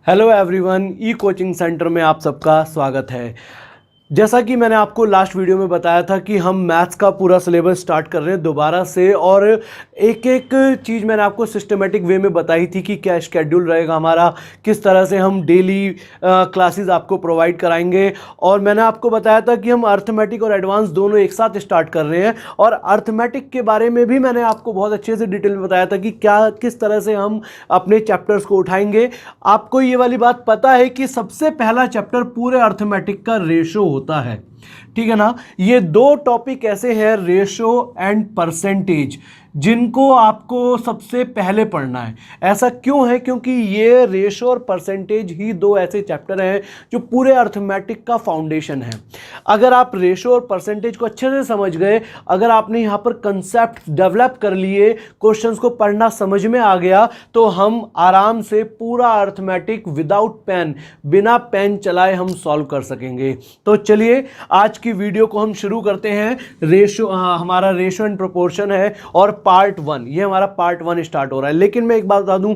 Hello everyone, ई coaching centre में आप सबका स्वागत है। जैसा कि मैंने आपको लास्ट वीडियो में बताया था कि हम मैथ्स का पूरा सिलेबस स्टार्ट कर रहे हैं दोबारा से, और एक एक चीज़ मैंने आपको सिस्टमेटिक वे में बताई थी कि क्या शेड्यूल रहेगा हमारा, किस तरह से हम डेली क्लासेस आपको प्रोवाइड कराएंगे। और मैंने आपको बताया था कि हम अर्थमेटिक और एडवांस दोनों एक साथ स्टार्ट कर रहे हैं, और अर्थमेटिक के बारे में भी मैंने आपको बहुत अच्छे से डिटेल में बताया था कि क्या किस तरह से हम अपने चैप्टर्स को उठाएंगे। आपको ये वाली बात पता है कि सबसे पहला चैप्टर पूरे अर्थमेटिक का रेशो होता है, ठीक है ना। ये दो टॉपिक ऐसे हैं, रेशो एंड परसेंटेज, जिनको आपको सबसे पहले पढ़ना है। ऐसा क्यों है? क्योंकि ये रेशो और परसेंटेज ही दो ऐसे चैप्टर हैं जो पूरे अर्थमेटिक का फाउंडेशन है। अगर आप रेशो और परसेंटेज को अच्छे से समझ गए, अगर आपने यहाँ पर कंसेप्ट डेवलप कर लिए, क्वेश्चंस को पढ़ना समझ में आ गया, तो हम आराम से पूरा अर्थमेटिक विदाउट पेन, बिना पेन चलाए हम सॉल्व कर सकेंगे। तो चलिए आज की वीडियो को हम शुरू करते हैं। रेशो हमारा रेशो एंड प्रोपोर्शन है और पार्ट 1, ये हमारा पार्ट 1 स्टार्ट हो रहा है। लेकिन मैं एक बात बता दूं,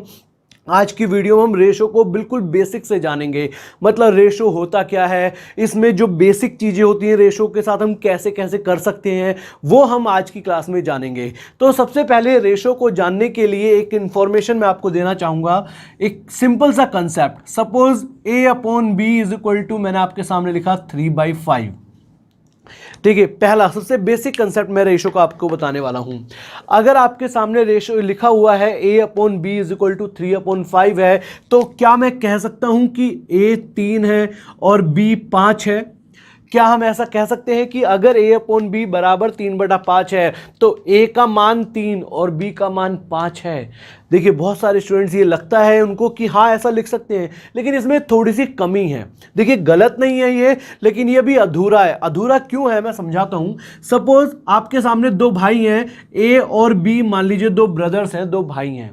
आज की वीडियो में हम रेशो को बिल्कुल बेसिक से जानेंगे। मतलब रेशो होता क्या है, इसमें जो बेसिक चीज़ें होती हैं रेशो के साथ हम कैसे कैसे कर सकते हैं, वो हम आज की क्लास में जानेंगे। तो सबसे पहले रेशो को जानने के लिए एक इंफॉर्मेशन मैं आपको देना चाहूँगा, एक सिंपल सा कंसेप्ट। सपोज A/B मैंने आपके सामने लिखा 3/5, ठीक है। पहला सबसे बेसिक कंसेप्ट मैं रेशो का आपको बताने वाला हूं। अगर आपके सामने रेशो लिखा हुआ है A/B 3/5 है, तो क्या मैं कह सकता हूं कि A 3 है और B 5 है? क्या हम ऐसा कह सकते हैं कि अगर A/B बराबर 3/5 है तो A का मान 3 और B का मान 5 है? देखिए, बहुत सारे स्टूडेंट्स ये लगता है उनको कि हाँ ऐसा लिख सकते हैं, लेकिन इसमें थोड़ी सी कमी है। देखिए, गलत नहीं है ये, लेकिन ये भी अधूरा है। अधूरा क्यों है मैं समझाता हूं। सपोज आपके सामने दो भाई हैं, A और B, मान लीजिए दो ब्रदर्स हैं, दो भाई हैं,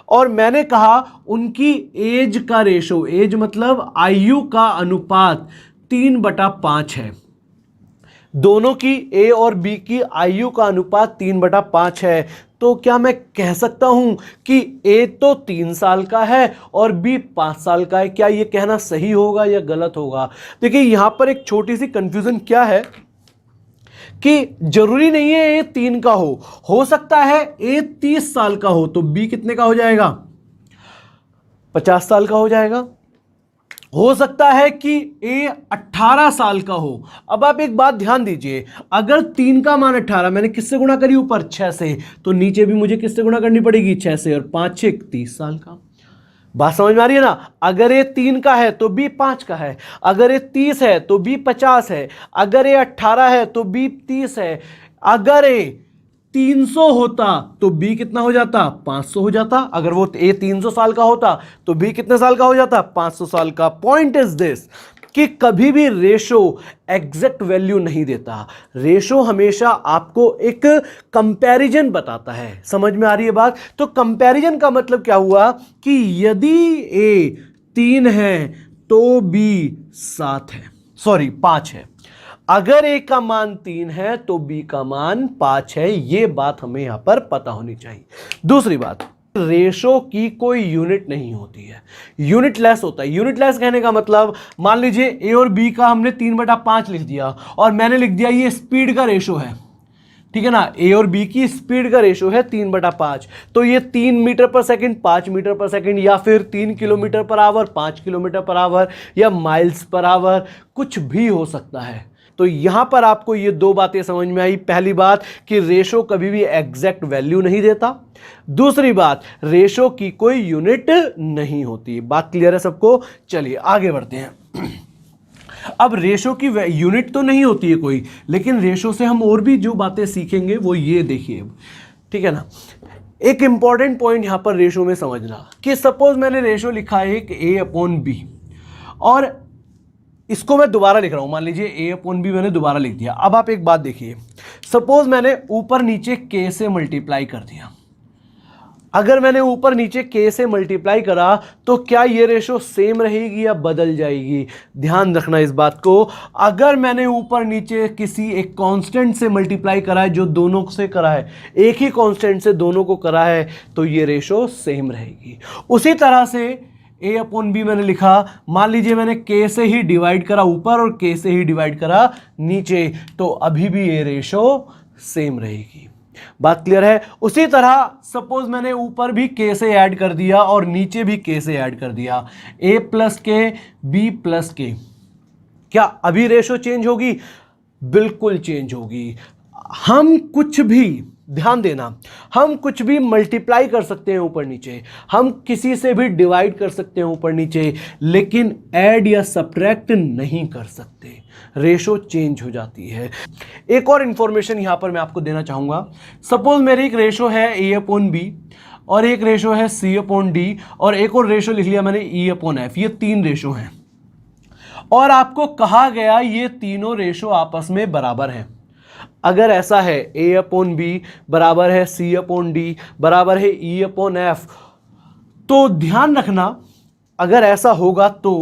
और मैंने कहा उनकी एज का रेशो, एज मतलब आयु का अनुपात 3/5 है। दोनों की A और B की आयु का अनुपात 3/5 है। तो क्या मैं कह सकता हूं कि A तो 3 साल का है और B 5 साल का है? क्या यह कहना सही होगा या गलत होगा? देखिए, यहां पर एक छोटी सी कंफ्यूजन क्या है कि जरूरी नहीं है A 3 का हो सकता है A 30 साल का हो, तो B कितने का हो जाएगा? 50 साल का हो जाएगा। हो सकता है कि A 18 साल का हो। अब आप एक बात ध्यान दीजिए, अगर 3 का मान 18, मैंने किससे गुणा करी? ऊपर 6 से, तो नीचे भी मुझे किससे गुणा करनी पड़ेगी? 6 से, और 5 6 30 साल का। बात समझ में आ रही है ना? अगर ये 3 का है तो B 5 का है, अगर ये 30 है तो B 50 है, अगर ये 18 है तो B 30 है, अगर ये 300 होता तो B कितना हो जाता? 500 हो जाता। अगर वो A 300 साल का होता तो B कितने साल का हो जाता? 500 साल का। पॉइंट इज दिस कि कभी भी रेशो एग्जैक्ट वैल्यू नहीं देता। रेशो हमेशा आपको एक कंपैरिजन बताता है। समझ में आ रही है बात? तो कंपैरिजन का मतलब क्या हुआ कि यदि A 3 है तो B 7 है, सॉरी 5 है। अगर A का मान 3 है तो B का मान 5 है। यह बात हमें यहां पर पता होनी चाहिए। दूसरी बात, रेशो की कोई यूनिट नहीं होती है, यूनिटलेस होता है। यूनिटलेस कहने का मतलब, मान लीजिए A और B का हमने 3/5 लिख दिया और मैंने लिख दिया ये स्पीड का रेशो है, ठीक है ना। A और B की स्पीड का रेशो है 3/5, तो ये 3 मीटर पर सेकंड 5 मीटर पर सेकंड, या फिर 3 kilometre per hour 5 kilometre per hour, या माइल्स पर आवर, कुछ भी हो सकता है। तो यहां पर आपको ये दो बातें समझ में आई। पहली बात कि रेशो कभी भी एग्जैक्ट वैल्यू नहीं देता। दूसरी बात, रेशो की कोई यूनिट नहीं होती। बात क्लियर है सबको? चलिए आगे बढ़ते हैं। अब रेशो की यूनिट तो नहीं होती है कोई, लेकिन रेशो से हम और भी जो बातें सीखेंगे वो ये देखिए, ठीक है ना। एक इंपॉर्टेंट पॉइंट यहां पर रेशो में समझना कि सपोज मैंने रेशो लिखा है एक A/B, और इसको मैं दोबारा लिख रहा हूं। मान लीजिए A/B मैंने दोबारा लिख दिया। अब आप एक बात देखिए, सपोज मैंने ऊपर नीचे K से मल्टीप्लाई कर दिया। अगर मैंने ऊपर नीचे K से मल्टीप्लाई करा तो क्या ये रेशो सेम रहेगी या बदल जाएगी? ध्यान रखना इस बात को। अगर मैंने ऊपर नीचे किसी एक कांस्टेंट से मल्टीप्लाई करा है, जो दोनों से करा है, एक ही कांस्टेंट से दोनों को करा है, तो ये रेशो सेम रहेगी। उसी तरह से ए अपॉन बी मैंने लिखा, मान लीजिए मैंने के से ही डिवाइड करा ऊपर और के से ही डिवाइड करा नीचे, तो अभी भी ये रेशो सेम रहेगी। बात क्लियर है? उसी तरह सपोज मैंने ऊपर भी के से ऐड कर दिया और नीचे भी के से ऐड कर दिया, ए प्लस के बी प्लस के, क्या अभी रेशो चेंज होगी? बिल्कुल चेंज होगी। हम कुछ भी, ध्यान देना, हम कुछ भी मल्टीप्लाई कर सकते हैं ऊपर नीचे, हम किसी से भी डिवाइड कर सकते हैं ऊपर नीचे, लेकिन ऐड या सब्ट्रैक्ट नहीं कर सकते, रेशो चेंज हो जाती है। एक और इंफॉर्मेशन यहां पर मैं आपको देना चाहूंगा। सपोज मेरी एक रेशो है ए अपॉन बी और एक रेशो है सी अपॉन डी और एक और रेशो लिख लिया मैंने ई अपॉन एफ, ये 3 रेशो हैं और आपको कहा गया ये तीनों रेशो आपस में बराबर हैं। अगर ऐसा है ए अपॉन बी बराबर है सी अपॉन डी बराबर है ई अपॉन एफ, तो ध्यान रखना अगर ऐसा होगा तो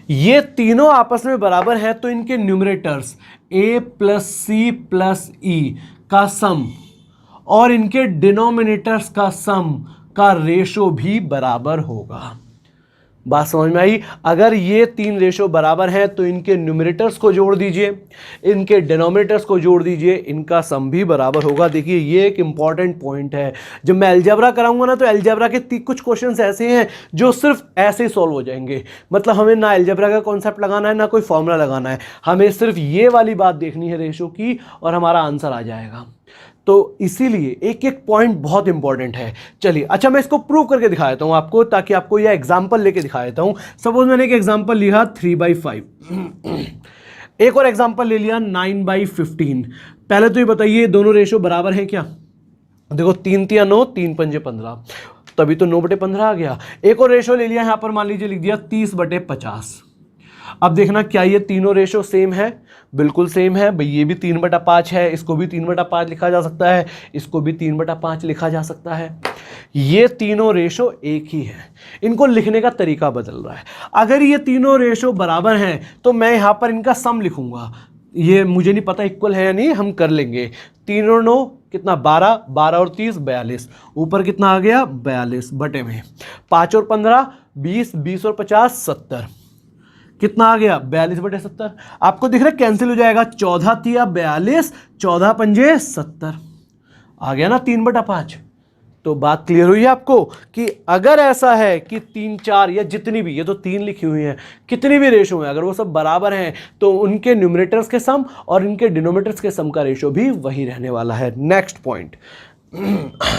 ये तीनों आपस में बराबर है तो इनके न्यूमरेटर्स ए प्लस सी प्लस ई का सम और इनके डिनोमिनेटर्स का सम का रेशो भी बराबर होगा। बात समझ में आई? अगर ये 3 रेशो बराबर हैं तो इनके न्यूमरेटर्स को जोड़ दीजिए, इनके डिनोमिनेटर्स को जोड़ दीजिए, इनका सम भी बराबर होगा। देखिए ये एक इंपॉर्टेंट पॉइंट है। जब मैं अलजेब्रा कराऊंगा ना तो अलजेब्रा के कुछ क्वेश्चंस ऐसे हैं जो सिर्फ ऐसे ही सॉल्व हो जाएंगे। मतलब हमें ना अलजेब्रा का कॉन्सेप्ट लगाना है ना कोई फॉर्मूला लगाना है, हमें सिर्फ ये वाली बात देखनी है रेशो की और हमारा आंसर आ जाएगा। तो इसीलिए एक एक पॉइंट बहुत इंपॉर्टेंट है। चलिए अच्छा मैं इसको प्रूव करके दिखा देता हूं आपको, ताकि आपको यह एग्जांपल लेके दिखा देता हूं। सपोज मैंने एक एग्जांपल लिया 3/5, एक और एग्जांपल ले लिया 9/15। पहले तो ये बताइए दोनों रेशो बराबर हैं क्या? देखो 3 3 9, 3 5 15, तभी तो 9/15 आ गया। एक और रेशो ले लिया यहां पर, मान लीजिए लिख दिया 30/50। अब देखना क्या ये तीनों रेशो सेम है? बिल्कुल सेम है भाई। ये भी 3/5 है, इसको भी 3/5 लिखा जा सकता है, इसको भी 3/5 लिखा जा सकता है। ये तीनों रेशो एक ही है, इनको लिखने का तरीका बदल रहा है। अगर ये तीनों रेशो बराबर हैं तो मैं यहां पर इनका सम लिखूंगा। ये मुझे नहीं पता इक्वल है या नहीं, हम कर लेंगे। 3 और 9 कितना? 12, 12 और 30 42, ऊपर कितना आ गया? 42 बटे में 5 और 15 20, 20 और 50 70, कितना आ गया? 42/70। आपको दिख रहा है कैंसिल हो जाएगा, 14 तिया 42, 14 पंजे 70, आ गया ना 3/5। तो बात क्लियर हुई है आपको कि अगर ऐसा है कि 3 4 या जितनी भी, ये तो 3 लिखी हुई हैं, कितनी भी रेशो है, अगर वो सब बराबर हैं तो उनके न्यूमरेटर्स के सम और इनके डिनोमिनेटर्स के सम का रेशो भी वही रहने वाला है। नेक्स्ट पॉइंट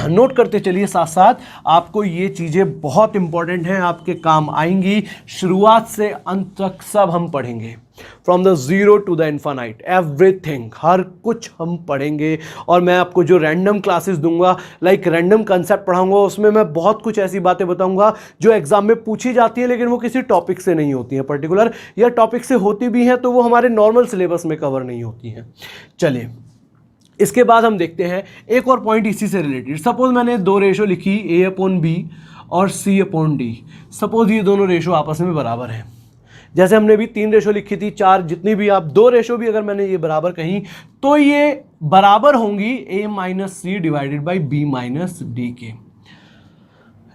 नोट करते चलिए साथ साथ, आपको ये चीजें बहुत इंपॉर्टेंट हैं, आपके काम आएंगी। शुरुआत से अंत तक सब हम पढ़ेंगे, from the zero to the infinite, everything, हर कुछ हम पढ़ेंगे। और मैं आपको जो रैंडम क्लासेस दूंगा, लाइक रैंडम कंसेप्ट पढ़ाऊंगा, उसमें मैं बहुत कुछ ऐसी बातें बताऊंगा जो एग्जाम में पूछी जाती है लेकिन वो किसी टॉपिक से नहीं होती हैं पर्टिकुलर, या टॉपिक से होती भी हैं तो वो हमारे नॉर्मल सिलेबस में कवर नहीं होती हैं। चलिए इसके बाद हम देखते हैं एक और पॉइंट इसी से रिलेटेड। सपोज मैंने 2 रेशो लिखी ए अपॉन बी और सी अपॉन डी। सपोज ये दोनों रेशो आपस में बराबर हैं, जैसे हमने भी 3 रेशो लिखी थी, 4, जितनी भी आप 2 रेशो भी अगर मैंने ये बराबर कहीं तो ये बराबर होंगी A minus C divided by B minus D के।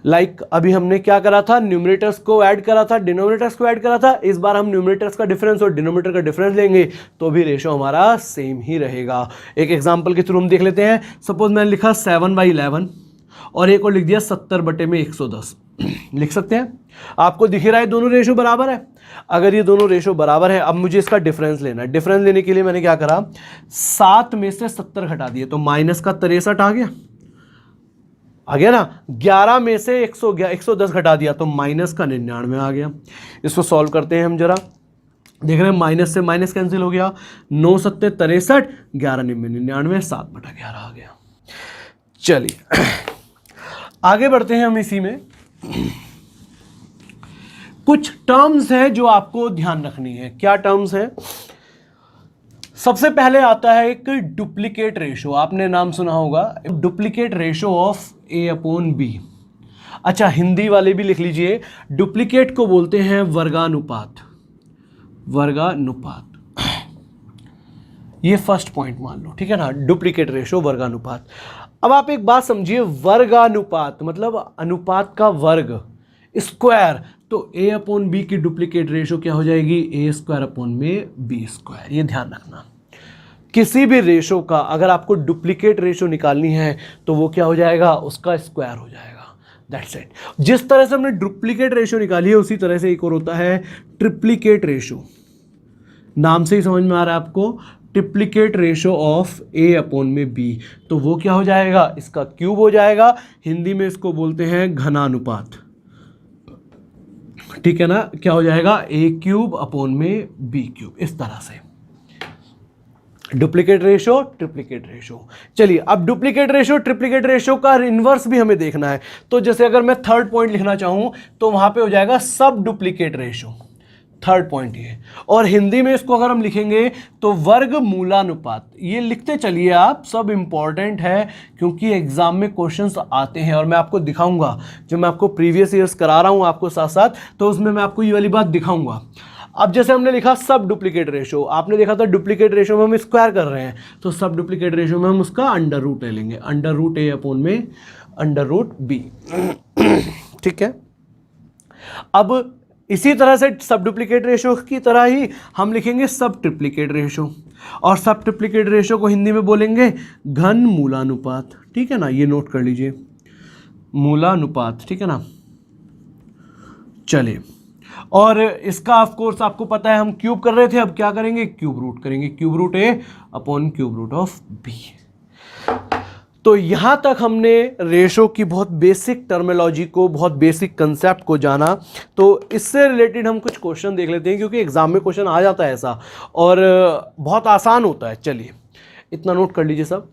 लाइक अभी हमने क्या करा था? न्यूमरेटर्स को ऐड करा था, डिनोमिनेटर्स को ऐड करा था। इस बार हम न्यूमरेटर्स का डिफरेंस और डिनोमिनेटर का डिफरेंस लेंगे तो भी रेशो हमारा सेम ही रहेगा। एक एग्जांपल के थ्रू हम देख लेते हैं। सपोज मैंने लिखा 7/11 और एक और लिख दिया 70/110। लिख सकते हैं? आपको दिख रहा है दोनों रेशो बराबर है। अगर ये दोनों रेशो बराबर है, अब मुझे इसका डिफरेंस लेना है। डिफरेंस लेने के लिए मैंने क्या करा? 7 में से 70 घटा दिए तो माइनस का 63 आ गया ना। 11 में से 110 घटा दिया तो माइनस का 99 आ गया। इसको सॉल्व करते हैं हम जरा। देख रहे हैं माइनस से माइनस कैंसिल हो गया, 9 7 63, 11 99, 7/11 आ गया। चलिए आगे बढ़ते हैं हम इसी में। कुछ टर्म्स हैं जो आपको ध्यान रखनी है। क्या टर्म्स हैं? सबसे पहले आता है एक डुप्लीकेट रेशो, आपने नाम सुना होगा, duplicate ratio of A upon B. अच्छा हिंदी वाले भी लिख लीजिए, डुप्लीकेट को बोलते हैं वर्गानुपात। वर्गानुपात, ये फर्स्ट पॉइंट मान लो, ठीक है ना, डुप्लीकेट रेशो वर्गानुपात। अब आप एक बात समझिए, वर्गानुपात मतलब अनुपात का वर्ग, स्क्वायर, तो ए अपॉन बी की डुप्लीकेट रेशो क्या हो जाएगी, ए स्क्वायर अपॉन में बी स्क्वायर। ये ध्यान रखना, किसी भी रेशो का अगर आपको डुप्लीकेट रेशो निकालनी है तो वो क्या हो जाएगा, उसका स्क्वायर हो जाएगा। That's it. जिस तरह से हमने डुप्लीकेट रेशो निकाली है उसी तरह से एक और होता है ट्रिप्लीकेट रेशो। नाम से ही समझ में आ रहा है आपको, triplicate ratio of A upon में बी, तो वो क्या हो जाएगा, इसका क्यूब हो जाएगा। हिंदी में इसको बोलते हैं घनानुपात, ठीक है ना। क्या हो जाएगा, ए क्यूब अपॉन में बी क्यूब, इस तरह से डुप्लीकेट रेशो ट्रिप्लीकेट रेशो। चलिए अब डुप्लीकेट रेशो ट्रिप्लीकेट रेशो का इनवर्स भी हमें देखना है। तो जैसे अगर मैं थर्ड पॉइंट लिखना चाहूं तो वहां पे हो जाएगा सब डुप्लीकेट रेशो, थर्ड पॉइंट ये। और हिंदी में इसको अगर हम लिखेंगे तो वर्ग मूलानुपात। ये लिखते चलिए आप, सब इंपॉर्टेंट है क्योंकि एग्जाम में क्वेश्चंस आते हैं और मैं आपको दिखाऊंगा, जो मैं आपको प्रीवियस ईयर्स करा रहा हूं आपको साथ साथ, तो उसमें मैं आपको ये वाली बात दिखाऊंगा। अब जैसे हमने लिखा सब डुप्लीकेट रेशो, आपने देखा था डुप्लीकेट रेशो में हम स्क्वायर कर रहे हैं, तो सब डुप्लीकेट रेशो में हम उसका अंडर रूट ले लेंगे, अंडर रूट ए अपॉन में अंडर रूट बी, ठीक है। अब इसी तरह से सब डुप्लीकेट रेशो की तरह ही हम लिखेंगे सब ट्रिप्लीकेट रेशो, और सब ट्रिप्लीकेट रेशो को हिंदी में बोलेंगे घन मूलानुपात, ठीक है ना। ये नोट कर लीजिए, मूलानुपात, ठीक है ना। चलिए, और इसका ऑफ कोर्स आपको पता है हम क्यूब कर रहे थे, अब क्या करेंगे, क्यूब रूट करेंगे, cube root A upon cube root of B. तो यहां तक हमने रेशो की बहुत बेसिक टर्मिनोलॉजी को, बहुत बेसिक कंसेप्ट को जाना। तो इससे रिलेटेड हम कुछ क्वेश्चन देख लेते हैं क्योंकि एग्जाम में क्वेश्चन आ जाता है ऐसा, और बहुत आसान होता है। चलिए इतना नोट कर लीजिए सब।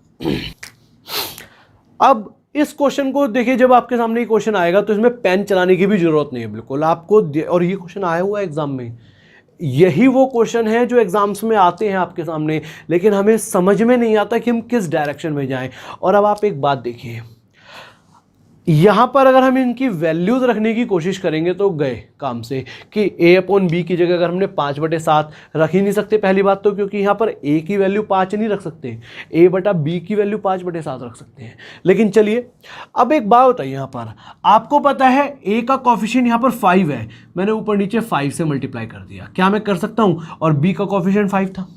अब इस क्वेश्चन को देखिए, जब आपके सामने ये क्वेश्चन आएगा तो इसमें पेन चलाने की भी जरूरत नहीं है बिल्कुल आपको, और ये क्वेश्चन आया हुआ है एग्जाम में। यही वो क्वेश्चन है जो एग्जाम्स में आते हैं आपके सामने, लेकिन हमें समझ में नहीं आता कि हम किस डायरेक्शन में जाएं। और अब आप एक बात देखिए, यहां पर अगर हम इनकी वैल्यूज रखने की कोशिश करेंगे तो गए काम से, कि a अपॉन बी की जगह अगर हमने 5/7 रख ही नहीं सकते पहली बात तो, क्योंकि यहां पर a की वैल्यू 5 नहीं रख सकते, a बटा b की वैल्यू 5/7 रख सकते हैं। लेकिन चलिए अब एक बात बताइए, यहां पर आपको पता है a का कॉफिशिएंट यहां पर 5 है, मैंने ऊपर नीचे 5 से मल्टीप्लाई कर दिया, क्या मैं कर सकता हूं, और b का कॉफिशिएंट 5 था,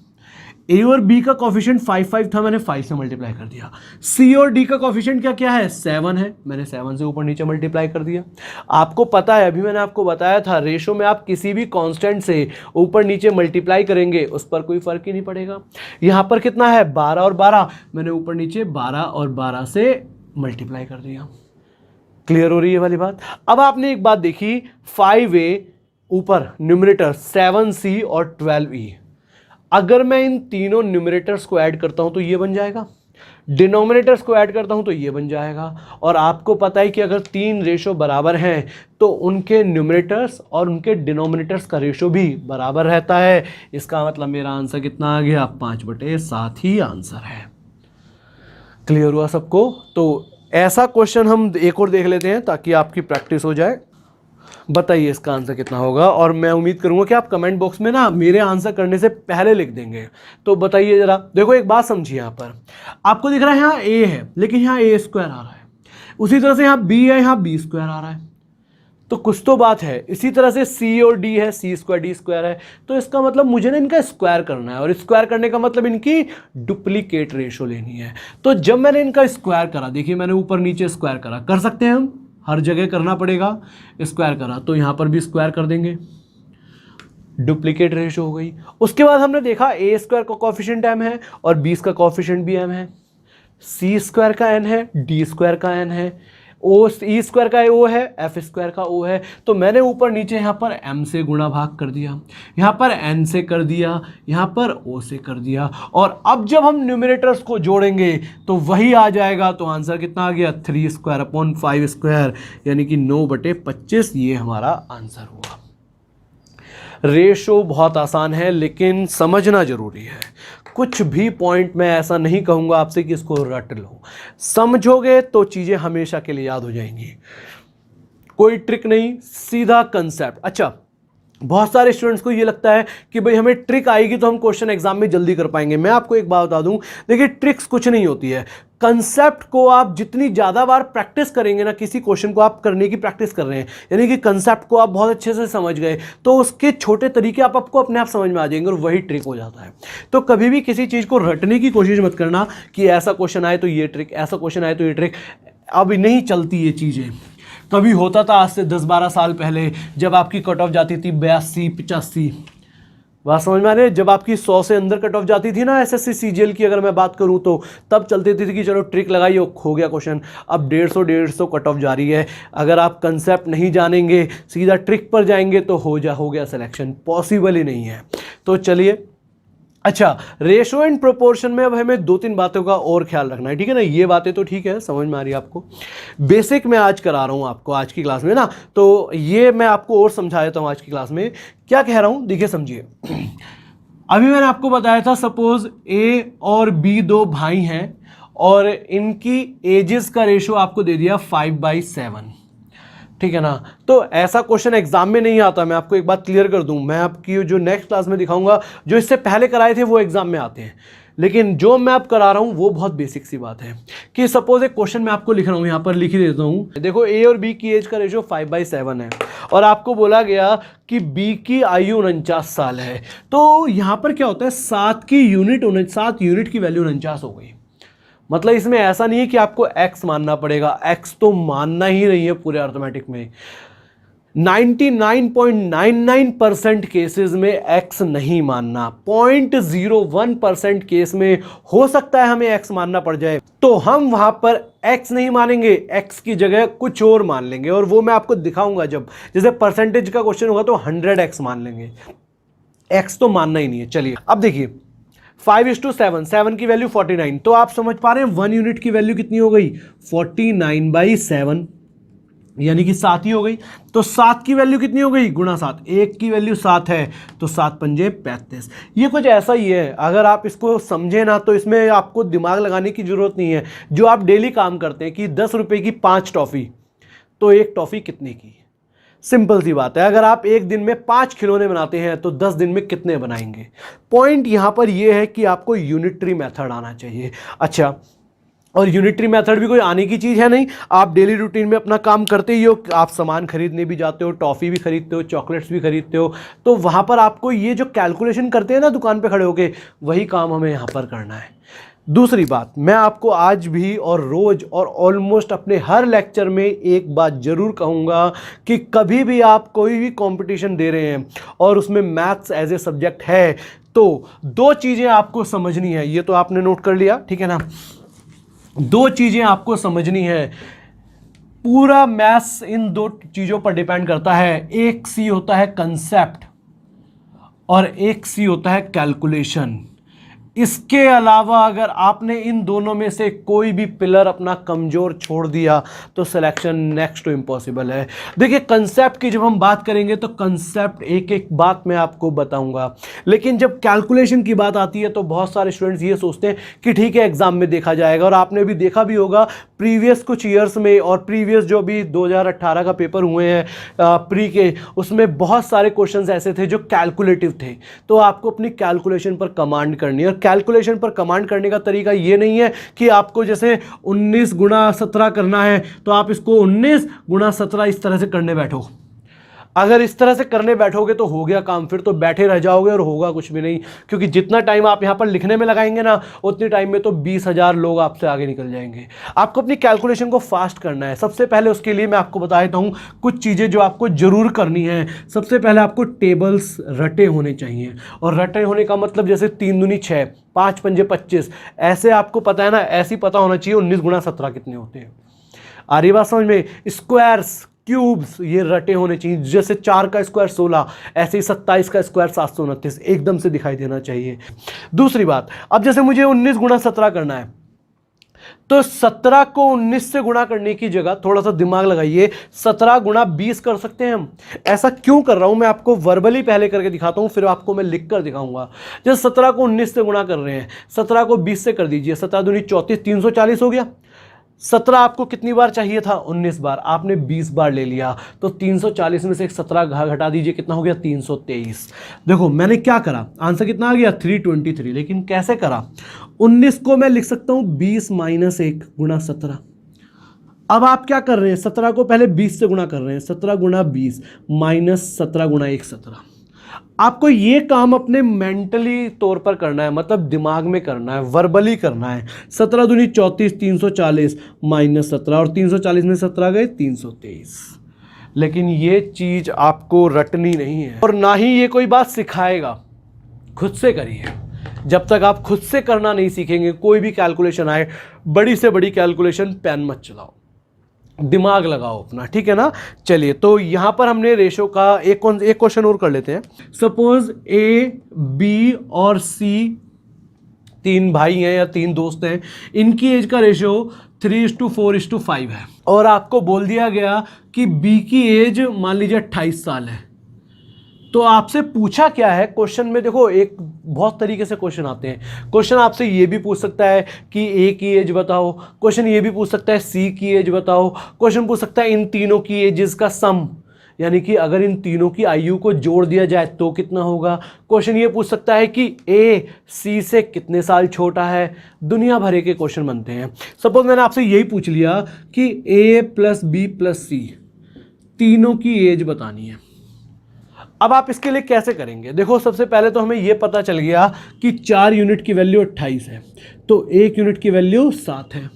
ए और बी का कॉफिशिएंट 5 था, मैंने 5 से मल्टीप्लाई कर दिया। सी और डी का कॉफिशिएंट क्या क्या है, 7 है, मैंने 7 से ऊपर नीचे मल्टीप्लाई कर दिया। आपको पता है, अभी मैंने आपको बताया था, रेशो में आप किसी भी कांस्टेंट से ऊपर नीचे मल्टीप्लाई करेंगे उस पर कोई फर्क ही नहीं पड़ेगा। यहाँ पर कितना है, 12 और 12, मैंने ऊपर नीचे 12 और 12 से मल्टीप्लाई कर दिया। क्लियर हो रही है वाली बात। अब आपने एक बात देखी, 5a ऊपर न्यूमरेटर 7c और 12e, अगर मैं इन तीनों न्यूमरेटर्स को ऐड करता हूं तो ये बन जाएगा, डिनोमिनेटर्स को ऐड करता हूं तो ये बन जाएगा। और आपको पता है कि अगर 3 रेशो बराबर हैं तो उनके न्यूमरेटर्स और उनके डिनोमिनेटर्स का रेशो भी बराबर रहता है। इसका मतलब मेरा आंसर कितना आ गया, 5/7 ही आंसर है। क्लियर हुआ सबको। तो ऐसा क्वेश्चन हम एक और देख लेते हैं ताकि आपकी प्रैक्टिस हो जाए। बताइए इसका आंसर कितना होगा, और मैं उम्मीद करूंगा कि आप कमेंट बॉक्स में ना मेरे आंसर करने से पहले लिख देंगे। तो बताइए जरा, देखो एक बात समझिए, यहाँ पर आपको दिख रहा है यहाँ a है, लेकिन यहाँ a² आ रहा है, उसी तरह से यहाँ b है, यहाँ b² आ रहा है, तो कुछ तो बात है। इसी तरह से c और d है, c² d² है, तो इसका मतलब मुझे ना इनका स्क्वायर करना है, और स्क्वायर करने का मतलब इनकी डुप्लीकेट रेशो लेनी है। तो जब मैंने इनका स्क्वायर करा, देखिए मैंने ऊपर नीचे स्क्वायर करा, कर सकते हैं हम, हर जगह करना पड़ेगा, स्क्वायर करा तो यहाँ पर भी स्क्वायर कर देंगे, डुप्लीकेट रेशो हो गई। उसके बाद हमने देखा a² का कॉफिशिएंट m है और b का कॉफिशिएंट भी m है, c² का n है, d² का n है, e² का o है, f² का o है। तो मैंने ऊपर नीचे यहाँ पर m से गुणा भाग कर दिया, यहाँ पर n से कर दिया, यहाँ पर o से कर दिया, और अब जब हम न्यूमरेटर्स को जोड़ेंगे तो वही आ जाएगा। तो आंसर कितना आ गया, 3² अपॉन 5², यानी कि 9/25, ये हमारा आंसर हुआ। रेशो बहुत आसान है लेकिन समझना जरूरी है। कुछ भी पॉइंट मैं ऐसा नहीं कहूँगा आपसे कि इसको रट लो, समझोगे तो चीज़ें हमेशा के लिए याद हो जाएंगी। कोई ट्रिक नहीं, सीधा कंसेप्ट। अच्छा, बहुत सारे स्टूडेंट्स को ये लगता है कि भाई हमें ट्रिक आएगी तो हम क्वेश्चन एग्जाम में जल्दी कर पाएंगे। मैं आपको एक बात बता दूं, देखिए ट्रिक्स कुछ नहीं होती है, कंसेप्ट को आप जितनी ज़्यादा बार प्रैक्टिस करेंगे ना, किसी क्वेश्चन को आप करने की प्रैक्टिस कर रहे हैं, यानी कि कंसेप्ट को आप बहुत अच्छे से समझ गए, तो उसके छोटे तरीके आपको अपने आप समझ में आ जाएंगे और वही ट्रिक हो जाता है। तो कभी भी किसी चीज़ को रटने की कोशिश मत करना कि ऐसा क्वेश्चन आए तो ये ट्रिक, ऐसा क्वेश्चन आए तो ये ट्रिक। अब नहीं चलती ये चीज़ें। कभी होता था आज से 10-12 साल पहले, जब आपकी कट ऑफ जाती थी 82-85, बात समझ में आ रही है, जब आपकी 100 से अंदर कट ऑफ जाती थी ना एसएससी सीजीएल की अगर मैं बात करूं, तो तब चलती थी कि चलो ट्रिक लगाइए हो गया क्वेश्चन। अब 150 कट ऑफ जा रही है। अगर आप कंसेप्ट नहीं जानेंगे, सीधा ट्रिक पर जाएंगे तो हो गया सिलेक्शन, पॉसिबल ही नहीं है। तो चलिए, अच्छा, रेशो एंड प्रोपोर्शन में अब हमें 2-3 बातों का और ख्याल रखना है, ठीक है ना। ये बातें तो ठीक है, समझ में आ रही है आपको। बेसिक मैं आज करा रहा हूँ आपको आज की क्लास में ना, तो ये मैं आपको और समझा देता हूँ आज की क्लास में क्या कह रहा हूँ। देखिए समझिए, अभी मैंने आपको बताया था सपोज ए और बी 2 भाई हैं और इनकी एजेस का रेशो आपको दे दिया 5/7, ठीक है ना। तो ऐसा क्वेश्चन एग्जाम में नहीं आता, मैं आपको एक बात क्लियर कर दूं। मैं आपकी जो नेक्स्ट क्लास में दिखाऊंगा, जो इससे पहले कराए थे वो एग्जाम में आते हैं, लेकिन जो मैं आप करा रहा हूं वो बहुत बेसिक सी बात है। कि सपोज एक क्वेश्चन मैं आपको लिख रहा हूं, यहां पर लिख ही देता हूं। देखो, ए और बी की एज का रेशो 5/7 है और आपको बोला गया कि बी की आयु 49 साल है। तो यहां पर क्या होता है, 7 यूनिट की वैल्यू 49 हो गई। मतलब इसमें ऐसा नहीं है कि आपको x मानना पड़ेगा, x तो मानना ही नहीं है पूरे अर्थमेटिक में। 99.99% केसेस में x नहीं मानना, 0.01% केस में हो सकता है हमें x मानना पड़ जाए, तो हम वहां पर x नहीं मानेंगे, x की जगह कुछ और मान लेंगे। और वो मैं आपको दिखाऊंगा, जब जैसे परसेंटेज का क्वेश्चन होगा तो 100x मान लेंगे, x तो मानना ही नहीं है। चलिए अब देखिए, 5:7, 7 की वैल्यू 49, तो आप समझ पा रहे हैं 1 यूनिट की वैल्यू कितनी हो गई, 49/7, यानी कि 7 ही हो गई। तो 7 की वैल्यू कितनी हो गई, गुणा 7, 1 की वैल्यू 7 है तो 7×5 = 35। ये कुछ ऐसा ही है, अगर आप इसको समझे ना तो इसमें आपको दिमाग लगाने की जरूरत नहीं है। जो आप डेली काम करते हैं कि 10 रुपए की 5 टॉफी, तो एक टॉफी कितने की, सिंपल सी बात है। अगर आप एक दिन में 5 खिलौने बनाते हैं तो 10 दिन में कितने बनाएंगे। पॉइंट यहां पर यह है कि आपको यूनिटरी मेथड आना चाहिए। अच्छा, और यूनिटरी मेथड भी कोई आने की चीज़ है नहीं, आप डेली रूटीन में अपना काम करते ही हो, आप सामान खरीदने भी जाते हो, टॉफ़ी भी खरीदते हो, चॉकलेट्स भी खरीदते हो, तो वहाँ पर आपको ये जो कैलकुलेशन करते हैं ना दुकान पे खड़े होके, वही काम हमें यहाँ पर करना है। दूसरी बात, मैं आपको आज भी और रोज़ और ऑलमोस्ट अपने हर लेक्चर में एक बात ज़रूर कहूँगा कि कभी भी आप कोई भी कंपटीशन दे रहे हैं और उसमें मैथ्स एज ए सब्जेक्ट है, तो 2 चीज़ें आपको समझनी है। ये तो आपने नोट कर लिया, ठीक है ना। 2 चीज़ें आपको समझनी है। पूरा मैथ्स इन 2 चीज़ों पर डिपेंड करता है। एक सी होता है कंसेप्ट और एक सी होता है कैलकुलेशन। इसके अलावा अगर आपने इन दोनों में से कोई भी पिलर अपना कमज़ोर छोड़ दिया तो सिलेक्शन नेक्स्ट टू इम्पॉसिबल है। देखिए, कंसेप्ट की जब हम बात करेंगे तो कंसेप्ट एक एक बात मैं आपको बताऊंगा, लेकिन जब कैलकुलेशन की बात आती है तो बहुत सारे स्टूडेंट्स ये सोचते हैं कि ठीक है एग्जाम में देखा जाएगा। और आपने भी देखा भी होगा प्रीवियस कुछ ईयर्स में, और प्रीवियस जो भी 2018 का पेपर हुए हैं प्री के, उसमें बहुत सारे क्वेश्चंस ऐसे थे जो कैलकुलेटिव थे। तो आपको अपनी कैलकुलेशन पर कमांड करनी है। कैलकुलेशन पर कमांड करने का तरीका ये नहीं है कि आपको जैसे 19 × 17 करना है तो आप इसको 19 × 17 इस तरह से करने बैठो। अगर इस तरह से करने बैठोगे तो हो गया काम, फिर तो बैठे रह जाओगे और होगा कुछ भी नहीं। क्योंकि जितना टाइम आप यहाँ पर लिखने में लगाएंगे ना, उतने टाइम में तो 20,000 लोग आपसे आगे निकल जाएंगे। आपको अपनी कैलकुलेशन को फास्ट करना है। सबसे पहले उसके लिए मैं आपको बता देता हूँ कुछ चीज़ें जो आपको ज़रूर करनी है। सबसे पहले आपको टेबल्स रटे होने चाहिए, और रटे होने का मतलब जैसे 3 दूनी 6, 5 पंजे 25, ऐसे आपको पता है ना, ऐसे ही पता होना चाहिए 19 × 17 कितने होते हैं। आ रही बात समझ में। स्क्वायर्स, क्यूब्स ये रटे होने चाहिए। जैसे 4 का स्क्वायर 16, ऐसे ही 27 का स्क्वायर 729 एकदम से दिखाई देना चाहिए। दूसरी बात, अब जैसे मुझे 19 × 17 करना है, तो 17 को 19 से गुणा करने की जगह थोड़ा सा दिमाग लगाइए, 17 × 20 कर सकते हैं हम। ऐसा क्यों कर रहा हूं, मैं आपको वर्बली पहले करके दिखाता हूं, फिर आपको मैं लिख कर दिखाऊंगा। जैसे 17 को 19 से गुणा कर रहे हैं, 17 को 20 से कर दीजिए, 17 दूनी 34, 340 हो गया। 17 आपको कितनी बार चाहिए था? 19 बार। आपने 20 बार ले लिया, तो 340 में से एक 17 घटा दीजिए, कितना हो गया? 323। देखो मैंने क्या करा, आंसर कितना आ गया? 323। लेकिन कैसे करा? 19 को मैं लिख सकता हूं 20 माइनस 1 गुणा 17। अब आप क्या कर रहे हैं? 17 को पहले 20 से गुणा कर रहे हैं, 17 गुणा 20 माइनस 17 गुणा 1 17। आपको ये काम अपने मेंटली तौर पर करना है, मतलब दिमाग में करना है, वर्बली करना है। 17 दूनी 34, 340 माइनस 17, और 340 में 17 गए 323। लेकिन ये चीज आपको रटनी नहीं है, और ना ही ये कोई बात सिखाएगा। खुद से करिए। जब तक आप खुद से करना नहीं सीखेंगे, कोई भी कैलकुलेशन आए, बड़ी से बड़ी कैलकुलेशन, पेन मत चलाओ, दिमाग लगाओ अपना, ठीक है ना। चलिए, तो यहां पर हमने रेशो का एक क्वेश्चन और कर लेते हैं। सपोज ए, बी और सी 3 भाई हैं या 3 दोस्त हैं, इनकी एज का रेशो 3:4:5 है, और आपको बोल दिया गया कि बी की एज मान लीजिए 28 साल है। तो आपसे पूछा क्या है क्वेश्चन में? देखो, एक बहुत तरीके से क्वेश्चन आते हैं। क्वेश्चन आपसे ये भी पूछ सकता है कि ए की एज बताओ, क्वेश्चन ये भी पूछ सकता है सी की एज बताओ, क्वेश्चन पूछ सकता है इन तीनों की एजेस का सम, यानी कि अगर इन तीनों की आयु को जोड़ दिया जाए तो कितना होगा। क्वेश्चन ये पूछ सकता है कि ए सी से कितने साल छोटा है। दुनिया भर के क्वेश्चन बनते हैं। सपोज मैंने आपसे यही पूछ लिया कि ए प्लस बी प्लस सी तीनों की एज बतानी है। अब आप इसके लिए कैसे करेंगे? देखो, सबसे पहले तो हमें यह पता चल गया कि 4 यूनिट की वैल्यू 28 है, तो 1 यूनिट की वैल्यू 7 है।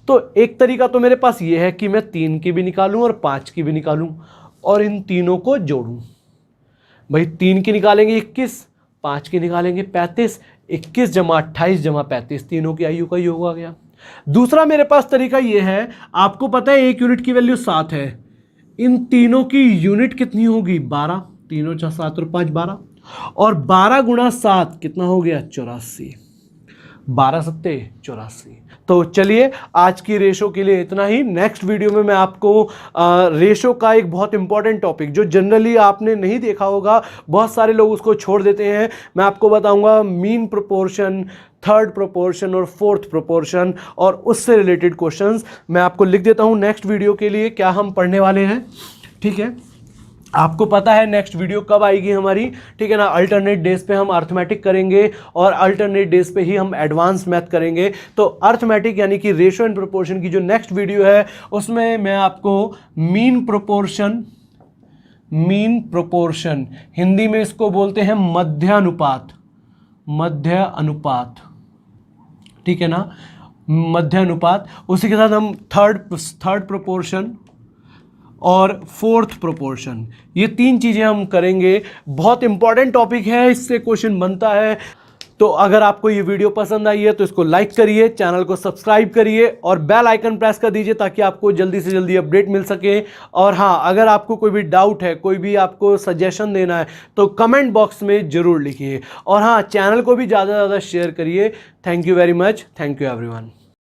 तो एक तरीका तो मेरे पास यह है कि मैं 3 की भी निकालूं और 5 की भी निकालूं और इन तीनों को जोड़ूं। भाई 3 की निकालेंगे 21, 5 की निकालेंगे 35, 21 जमा 28 जमा 35, तीनों की आयु का योग आ गया। दूसरा मेरे पास तरीका यह है, आपको पता है 1 यूनिट की वैल्यू 7 है, इन तीनों की यूनिट कितनी होगी? 12, तीनों 4 7 और 5 12, और 12 गुणा 7 कितना हो गया? 84। 12 सत्ते 84। तो चलिए, आज की रेशो के लिए इतना ही। नेक्स्ट वीडियो में मैं आपको रेशो का एक बहुत इंपॉर्टेंट टॉपिक जो जनरली आपने नहीं देखा होगा, बहुत सारे लोग उसको छोड़ देते हैं, मैं आपको बताऊंगा मीन प्रोपोर्शन, थर्ड प्रोपोर्शन और फोर्थ प्रोपोर्शन, और उससे रिलेटेड क्वेश्चंस मैं आपको लिख देता हूं नेक्स्ट वीडियो के लिए क्या हम पढ़ने वाले हैं। ठीक है, आपको पता है नेक्स्ट वीडियो कब आएगी हमारी, ठीक है ना। अल्टरनेट डेज पे हम अर्थमेटिक करेंगे और अल्टरनेट डेज पे ही हम एडवांस मैथ करेंगे। तो अर्थमेटिक यानी कि रेशो एंड प्रोपोर्शन की जो नेक्स्ट वीडियो है उसमें मैं आपको मीन प्रोपोर्शन, हिंदी में इसको बोलते हैं मध्य अनुपात, ठीक है ना, मध्य अनुपात। उसी के साथ हम थर्ड प्रोपोर्शन और फोर्थ प्रोपोर्शन, ये 3 चीजें हम करेंगे। बहुत इंपॉर्टेंट टॉपिक है, इससे क्वेश्चन बनता है। तो अगर आपको ये वीडियो पसंद आई है तो इसको लाइक करिए, चैनल को सब्सक्राइब करिए और बेल आइकन प्रेस कर दीजिए ताकि आपको जल्दी से जल्दी अपडेट मिल सके। और हाँ, अगर आपको कोई भी डाउट है, कोई भी आपको सजेशन देना है तो कमेंट बॉक्स में जरूर लिखिए। और हाँ, चैनल को भी ज़्यादा से ज़्यादा शेयर करिए। Thank you very much. Thank you everyone.